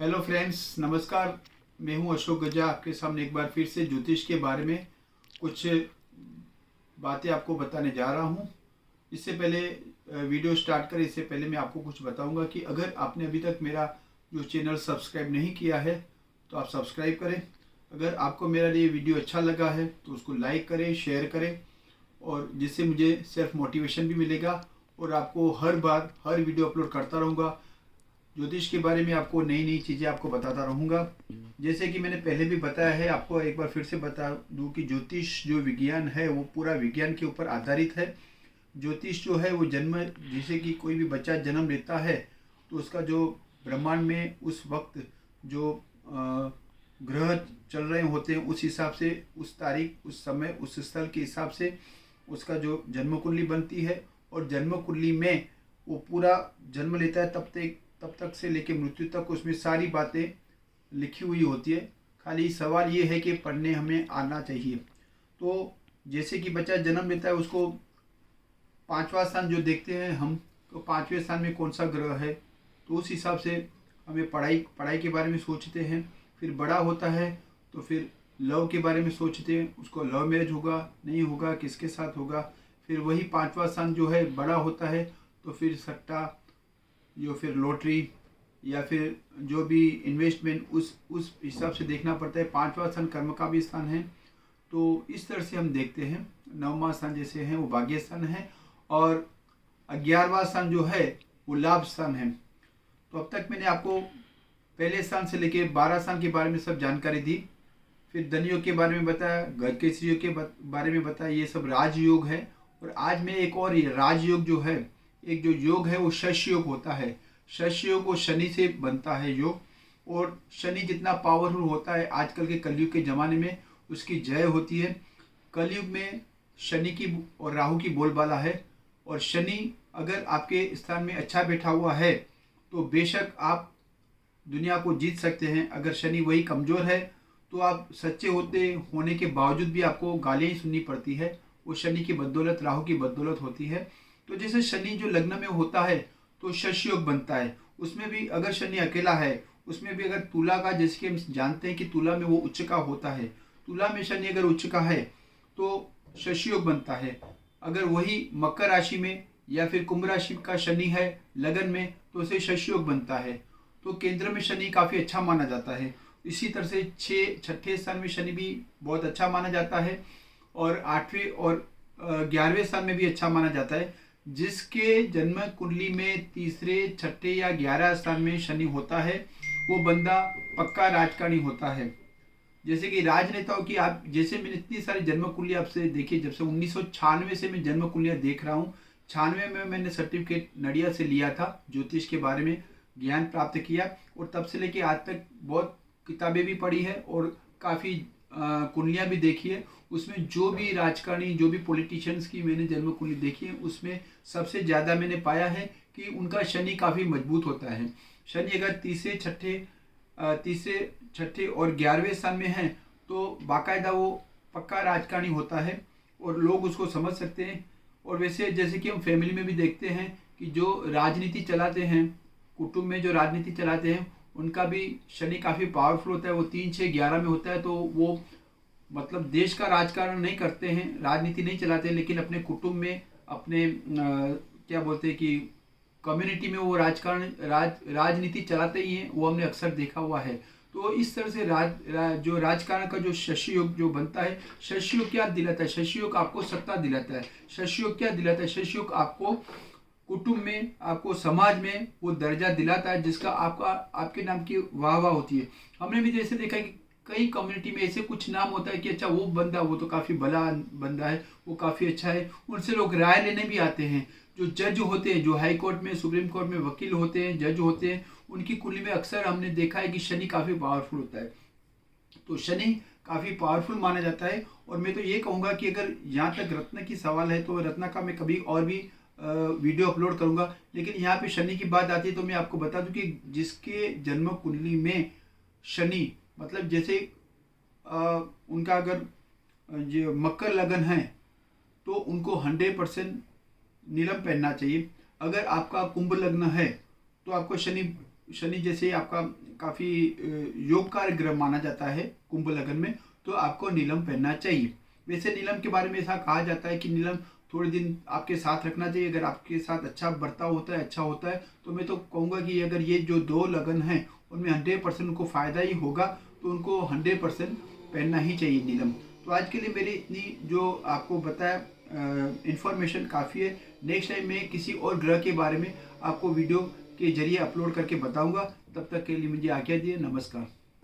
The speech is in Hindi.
हेलो फ्रेंड्स, नमस्कार। मैं हूं अशोक गजा, आपके सामने एक बार फिर से ज्योतिष के बारे में कुछ बातें आपको बताने जा रहा हूं। इससे पहले वीडियो स्टार्ट करें इससे पहले मैं आपको कुछ बताऊंगा कि अगर आपने अभी तक मेरा जो चैनल सब्सक्राइब नहीं किया है तो आप सब्सक्राइब करें। अगर आपको मेरा ये वीडियो अच्छा लगा है तो उसको लाइक करें, शेयर करें, और जिससे मुझे सेल्फ मोटिवेशन भी मिलेगा और आपको हर बार हर वीडियो अपलोड करता रहूँगा। ज्योतिष के बारे में आपको नई नई चीज़ें आपको बताता रहूँगा। जैसे कि मैंने पहले भी बताया है, आपको एक बार फिर से बता दूँ कि ज्योतिष जो विज्ञान है वो पूरा विज्ञान के ऊपर आधारित है। ज्योतिष जो है वो जन्म, जैसे कि कोई भी बच्चा जन्म लेता है तो उसका जो ब्रह्मांड में उस वक्त जो ग्रह चल रहे होते हैं उस हिसाब से, उस तारीख, उस समय, उस स्थल के हिसाब से उसका जो जन्म कुंडली बनती है। और जन्म कुंडली में वो पूरा जन्म लेता है तब तक से लेकर मृत्यु तक उसमें सारी बातें लिखी हुई होती है। खाली सवाल ये है कि पढ़ने हमें आना चाहिए। तो जैसे कि बच्चा जन्म लेता है उसको पांचवा स्थान जो देखते हैं हम, तो पांचवें स्थान में कौन सा ग्रह है, तो उस हिसाब से हमें पढ़ाई के बारे में सोचते हैं। फिर बड़ा होता है तो फिर लव के बारे में सोचते हैं, उसको लव मैरिज होगा नहीं होगा, किसके साथ होगा। फिर वही पांचवा स्थान जो है बड़ा होता है तो फिर सट्टा या फिर लॉटरी या फिर जो भी इन्वेस्टमेंट उस हिसाब से देखना पड़ता है। पांचवा स्थान कर्म का भी स्थान है, तो इस तरह से हम देखते हैं। नौवां स्थान जैसे है वो भाग्य स्थान है और 11वां स्थान जो है वो लाभ स्थान है। तो अब तक मैंने आपको पहले स्थान से लेके 12 स्थान के बारे में सब जानकारी दी। फिर धनयोग के बारे में बताया, घर के स्त्रियों के बारे में बताया, ये सब राजयोग है। और आज मैं एक और राजयोग जो है, एक जो योग है वो शस्य योग होता है। शस्य योग वो शनि से बनता है योग, और शनि जितना पावरफुल होता है आजकल के कलयुग के ज़माने में उसकी जय होती है। कलयुग में शनि की और राहु की बोलबाला है, और शनि अगर आपके स्थान में अच्छा बैठा हुआ है तो बेशक आप दुनिया को जीत सकते हैं। अगर शनि वही कमज़ोर है तो आप सच्चे होने के बावजूद भी आपको गालियाँ ही सुननी पड़ती है। वो शनि की बदौलत, राहु की बदौलत होती है। तो जैसे शनि जो लग्न में होता है तो शस्य योग बनता है। उसमें भी अगर शनि अकेला है, उसमें भी अगर तुला का, जैसे कि हम जानते हैं कि तुला में वो उच्च का होता है, तुला में शनि अगर उच्च का है तो शस्य योग बनता है। अगर वही मकर राशि में या फिर कुंभ राशि का शनि है लगन में तो उसे शस्य योग बनता है। तो केंद्र में शनि काफ़ी अच्छा माना जाता है। इसी तरह से छठे स्थान में शनि भी बहुत अच्छा माना जाता है, और 8वें और 11वें स्थान में भी अच्छा माना जाता है। जिसके जन्म कुंडली में तीसरे, छठे या 11 स्थान में शनि होता है वो बंदा पक्का राजकारणी होता है। जैसे कि राजनेताओं की, आप जैसे मैंने इतनी सारी जन्म कुंडली आपसे देखी, जब से 1996 से मैं जन्म कुंडलियाँ देख रहा हूँ। 96 में मैंने सर्टिफिकेट नडिया से लिया था, ज्योतिष के बारे में ज्ञान प्राप्त किया, और तब से लेके आज तक बहुत किताबें भी पढ़ी है और काफ़ी कुंडलियाँ भी देखी है। उसमें जो भी राजकारणी, जो भी पॉलिटिशियंस की मैंने जन्म कुंडली देखी है उसमें सबसे ज़्यादा मैंने पाया है कि उनका शनि काफ़ी मजबूत होता है। शनि अगर तीसरे, छठे और 11वें स्थान में है तो बाकायदा वो पक्का राजकारणी होता है और लोग उसको समझ सकते हैं। और वैसे जैसे कि हम फैमिली में भी देखते हैं कि जो राजनीति चलाते हैं, कुटुंब में जो राजनीति चलाते हैं, उनका भी शनि काफ़ी पावरफुल होता है। वो 3, 6, 11 में होता है तो वो मतलब देश का राजकारण नहीं करते हैं, राजनीति नहीं चलाते, लेकिन अपने कुटुंब में, अपने क्या बोलते हैं कि कम्युनिटी में वो राजनीति चलाते ही हैं। वो हमने अक्सर देखा हुआ है। तो इस तरह से जो राजकारण का जो शस्य योग जो बनता है, शस्य योग क्या दिलाता है? शस्य योग आपको सत्ता दिलाता है। शस्य योग क्या दिलाता है? शस्य योग आपको कुटुंब में, आपको समाज में वो दर्जा दिलाता है जिसका आपके नाम की वाह वाह होती है। हमने भी जैसे देखा है कि कई कम्युनिटी में ऐसे कुछ नाम होता है कि अच्छा वो बंदा, वो तो काफ़ी भला बंदा है, वो काफ़ी अच्छा है, उनसे लोग राय लेने भी आते हैं। जो जज होते हैं, जो हाई कोर्ट में, सुप्रीम कोर्ट में वकील होते हैं, जज होते हैं, उनकी कुंडली में अक्सर हमने देखा है कि शनि काफ़ी पावरफुल होता है। तो शनि काफ़ी पावरफुल माना जाता है। और मैं तो ये कहूँगा कि अगर यहाँ तक रत्न की सवाल है तो रत्न का मैं कभी और भी वीडियो अपलोड करूँगा, लेकिन यहाँ पे शनि की बात आती है तो मैं आपको बता दूँ कि जिसके जन्म कुंडली में शनि, मतलब जैसे उनका अगर जो मकर लगन है तो उनको 100% नीलम पहनना चाहिए। अगर आपका कुंभ लग्न है तो आपको शनि शनि जैसे आपका काफ़ी योगकारी ग्रह माना जाता है कुंभ लगन में, तो आपको नीलम पहनना चाहिए। वैसे नीलम के बारे में ऐसा कहा जाता है कि नीलम थोड़े दिन आपके साथ रखना चाहिए। अगर आपके साथ अच्छा बर्ताव होता है, अच्छा होता है, तो मैं तो कहूँगा कि अगर ये जो 2 लगन हैं उनमें 100% उनको फ़ायदा ही होगा, तो उनको 100% पहनना ही चाहिए नीलम। तो आज के लिए मेरी इतनी जो आपको बताया इन्फॉर्मेशन काफ़ी है। नेक्स्ट टाइम मैं किसी और ग्रह के बारे में आपको वीडियो के जरिए अपलोड करके बताऊंगा। तब तक के लिए मुझे आज्ञा दिए। नमस्कार।